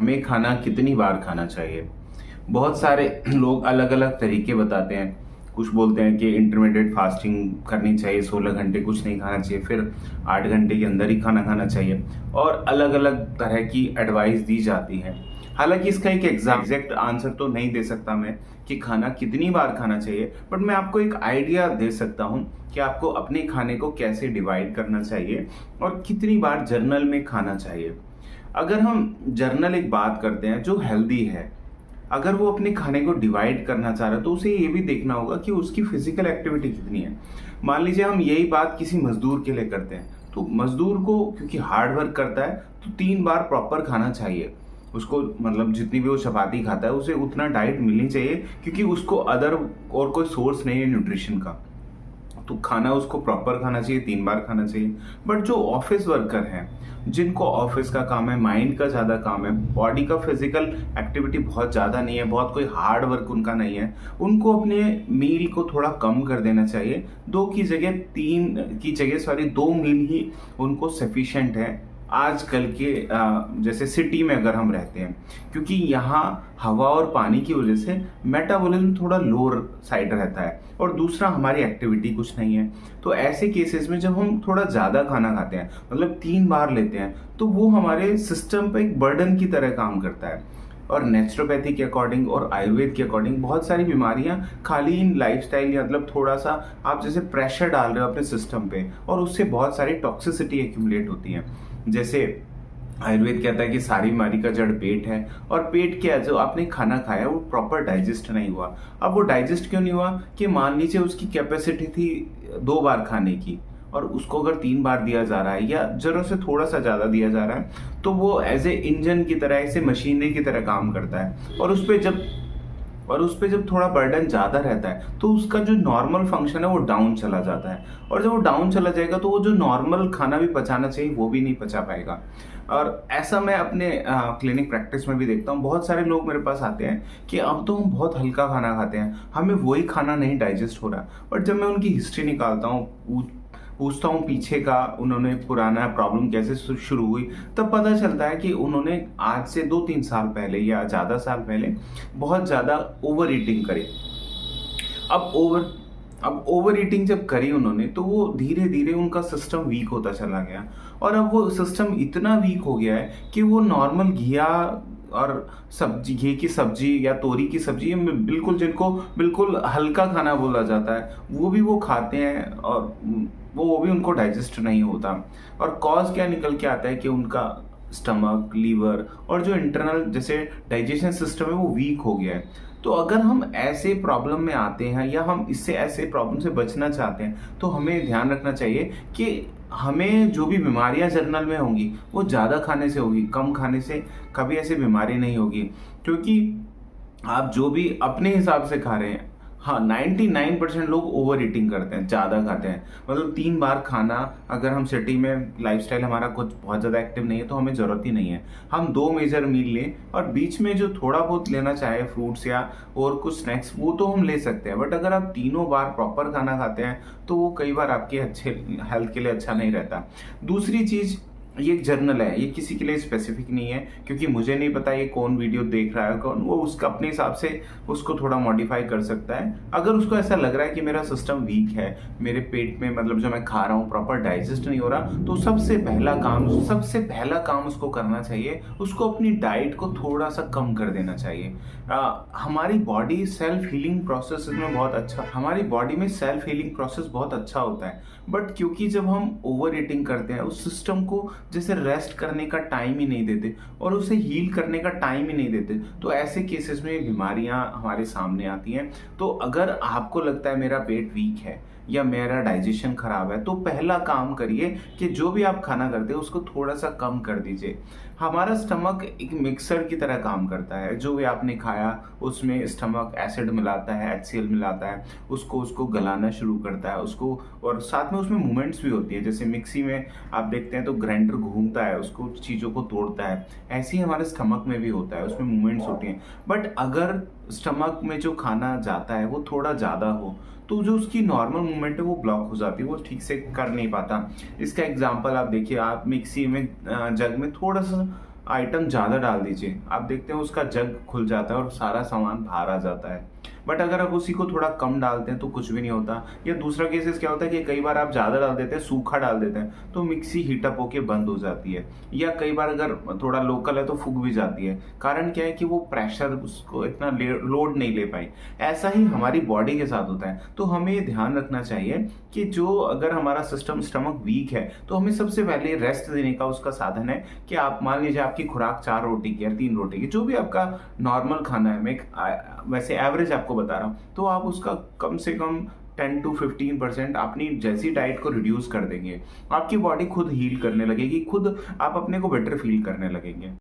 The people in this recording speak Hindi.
हमें खाना कितनी बार खाना चाहिए। बहुत सारे लोग अलग अलग तरीके बताते हैं। कुछ बोलते हैं कि इंटरमीडिएट फास्टिंग करनी चाहिए, 16 घंटे कुछ नहीं खाना चाहिए, फिर 8 घंटे के अंदर ही खाना खाना चाहिए, और अलग अलग तरह की एडवाइस दी जाती है। हालांकि इसका एक एग्जैक्ट आंसर तो नहीं दे सकता मैं कि खाना कितनी बार खाना चाहिए, बट मैं आपको एक आइडिया दे सकता हूँ कि आपको अपने खाने को कैसे डिवाइड करना चाहिए और कितनी बार जर्नल में खाना चाहिए। अगर हम जर्नल एक बात करते हैं जो हेल्दी है, अगर वो अपने खाने को डिवाइड करना चाह रहा है तो उसे ये भी देखना होगा कि उसकी फिजिकल एक्टिविटी कितनी है। मान लीजिए हम यही बात किसी मजदूर के लिए करते हैं, तो मजदूर को क्योंकि हार्ड वर्क करता है तो 3 बार प्रॉपर खाना चाहिए उसको। मतलब जितनी भी वो चपाती खाता है उसे उतना डाइट मिलनी चाहिए, क्योंकि उसको अदर और कोई सोर्स नहीं है न्यूट्रिशन का। तो खाना उसको प्रॉपर खाना चाहिए, 3 बार खाना चाहिए। बट जो ऑफिस वर्कर हैं, जिनको ऑफिस का काम है, माइंड का ज़्यादा काम है, बॉडी का फिजिकल एक्टिविटी बहुत ज़्यादा नहीं है, बहुत कोई हार्ड वर्क उनका नहीं है, उनको अपने मील को थोड़ा कम कर देना चाहिए। 2 मील ही उनको सफिशेंट है आजकल के जैसे सिटी में अगर हम रहते हैं, क्योंकि यहाँ हवा और पानी की वजह से मेटाबॉलिज्म थोड़ा लोअर साइड रहता है, और दूसरा हमारी एक्टिविटी कुछ नहीं है। तो ऐसे केसेस में जब हम थोड़ा ज़्यादा खाना खाते हैं, मतलब 3 बार लेते हैं, तो वो हमारे सिस्टम पे एक बर्डन की तरह काम करता है। और नेचुरोपैथी के अकॉर्डिंग और आयुर्वेद के अकॉर्डिंग बहुत सारी बीमारियां खाली इन लाइफस्टाइल या मतलब थोड़ा सा आप जैसे प्रेशर डाल रहे हो अपने सिस्टम पे, और उससे बहुत सारी टॉक्सिसिटी एक्यूमुलेट होती है। जैसे आयुर्वेद कहता है कि सारी बीमारी का जड़ पेट है, और पेट क्या है, जो आपने खाना खाया वो प्रॉपर डाइजेस्ट नहीं हुआ। अब वो डाइजेस्ट क्यों नहीं हुआ कि मान लीजिए उसकी कैपेसिटी थी 2 बार खाने की, और उसको अगर 3 बार दिया जा रहा है या जरूरत से थोड़ा सा ज्यादा दिया जा रहा है, तो वो एज ए इंजन की तरह, ऐसे मशीनरी की तरह काम करता है। और उस पे जब थोड़ा बर्डन ज़्यादा रहता है तो उसका जो नॉर्मल फंक्शन है वो डाउन चला जाता है, और जब वो डाउन चला जाएगा तो वो जो नॉर्मल खाना भी पचाना चाहिए वो भी नहीं पचा पाएगा। और ऐसा मैं अपने क्लिनिक प्रैक्टिस में भी देखता हूँ। बहुत सारे लोग मेरे पास आते हैं कि अब तो हम बहुत हल्का खाना खाते हैं, हमें वही खाना नहीं डाइजेस्ट हो रहा। बट जब मैं उनकी हिस्ट्री निकालता हूँ, पूछता हूँ पीछे का उन्होंने पुराना प्रॉब्लम कैसे शुरू हुई, तब पता चलता है कि उन्होंने आज से 2-3 साल पहले या ज़्यादा साल पहले बहुत ज़्यादा ओवर ईटिंग करी। अब ओवर ईटिंग जब करी उन्होंने, तो वो धीरे धीरे उनका सिस्टम वीक होता चला गया, और अब वो सिस्टम इतना वीक हो गया है कि वो नॉर्मल घिया और सब्जी, घी की सब्जी या तोरी की सब्जी, बिल्कुल जिनको बिल्कुल हल्का खाना बोला जाता है, वो भी वो खाते हैं, और वो भी उनको डाइजेस्ट नहीं होता। और कॉज क्या निकल के आता है कि उनका स्टमक, लीवर और जो इंटरनल जैसे डाइजेशन सिस्टम है वो वीक हो गया है। तो अगर हम ऐसे प्रॉब्लम में आते हैं या हम इससे ऐसे प्रॉब्लम से बचना चाहते हैं, तो हमें ध्यान रखना चाहिए कि हमें जो भी बीमारियां जर्नल में होंगी वो ज़्यादा खाने से होगी, कम खाने से कभी ऐसी बीमारी नहीं होगी। क्योंकि आप जो भी अपने हिसाब से खा रहे हैं, हाँ 99% लोग ओवर ईटिंग करते हैं, ज़्यादा खाते हैं। मतलब 3 बार खाना, अगर हम सिटी में लाइफस्टाइल हमारा कुछ बहुत ज़्यादा एक्टिव नहीं है तो हमें ज़रूरत ही नहीं है। हम 2 मेजर मील लें, और बीच में जो थोड़ा बहुत लेना चाहे फ्रूट्स या और कुछ स्नैक्स, वो तो हम ले सकते हैं। बट अगर आप 3 बार प्रॉपर खाना खाते हैं तो वो कई बार आपके अच्छे हेल्थ के लिए अच्छा नहीं रहता। दूसरी चीज़, ये एक जर्नल है, ये किसी के लिए स्पेसिफिक नहीं है, क्योंकि मुझे नहीं पता ये कौन वीडियो देख रहा है कौन, वो उसका अपने हिसाब से उसको थोड़ा मॉडिफाई कर सकता है। अगर उसको ऐसा लग रहा है कि मेरा सिस्टम वीक है, मेरे पेट में मतलब जो मैं खा रहा हूँ प्रॉपर डाइजेस्ट नहीं हो रहा, तो सबसे पहला काम उसको करना चाहिए, उसको अपनी डाइट को थोड़ा सा कम कर देना चाहिए। हमारी बॉडी सेल्फ हीलिंग प्रोसेस में बहुत अच्छा, हमारी बॉडी में सेल्फ हीलिंग प्रोसेस बहुत अच्छा होता है। बट क्योंकि जब हम ओवर ईटिंग करते हैं, उस सिस्टम को जैसे रेस्ट करने का टाइम ही नहीं देते और उसे हील करने का टाइम ही नहीं देते, तो ऐसे केसेस में बीमारियां हमारे सामने आती हैं। तो अगर आपको लगता है मेरा पेट वीक है या मेरा डाइजेशन खराब है, तो पहला काम करिए कि जो भी आप खाना करते हैं उसको थोड़ा सा कम कर दीजिए। हमारा स्टमक एक मिक्सर की तरह काम करता है, जो भी आपने खाया उसमें स्टमक एसिड मिलाता है, HCl मिलाता है, उसको गलाना शुरू करता है उसको, और साथ में उसमें मूवमेंट्स भी होती है। जैसे मिक्सी में आप देखते हैं तो ग्राइंडर घूमता है, उसको चीज़ों को तोड़ता है, ऐसे ही हमारे स्टमक में भी होता है, उसमें मूवमेंट्स होती हैं। बट अगर स्टमक में जो खाना जाता है वो थोड़ा ज़्यादा हो, तो जो उसकी नॉर्मल मूवमेंट है वो ब्लॉक हो जाती है, वो ठीक से कर नहीं पाता। इसका एग्जांपल आप देखिए, आप मिक्सी में जग में थोड़ा सा आइटम ज़्यादा डाल दीजिए, आप देखते हैं उसका जग खुल जाता है और सारा सामान बाहर आ जाता है। बट अगर आप उसी को थोड़ा कम डालते हैं तो कुछ भी नहीं होता। या दूसरा केसेस क्या होता है कि कई बार आप ज़्यादा डाल देते हैं, सूखा डाल देते हैं, तो मिक्सी हीटअप होके बंद हो जाती है। या कई बार अगर थोड़ा लोकल है तो फूक भी जाती है। कारण क्या है कि वो प्रेशर उसको इतना लोड नहीं ले पाई। ऐसा ही हमारी बॉडी के साथ होता है। तो हमें ये ध्यान रखना चाहिए कि जो अगर हमारा स्टमक वीक है तो हमें सबसे पहले रेस्ट देने का उसका साधन है कि आप मान लीजिए आपकी खुराक 4 रोटी की या 3 रोटी की, जो भी आपका नॉर्मल खाना है, मैं वैसे एवरेज आपको बता रहा हूँ, तो आप उसका कम से कम 10 to 15% अपनी जैसी डाइट को रिड्यूस कर देंगे, आपकी बॉडी खुद हील करने लगेगी, खुद आप अपने को बेटर फील करने लगेंगे।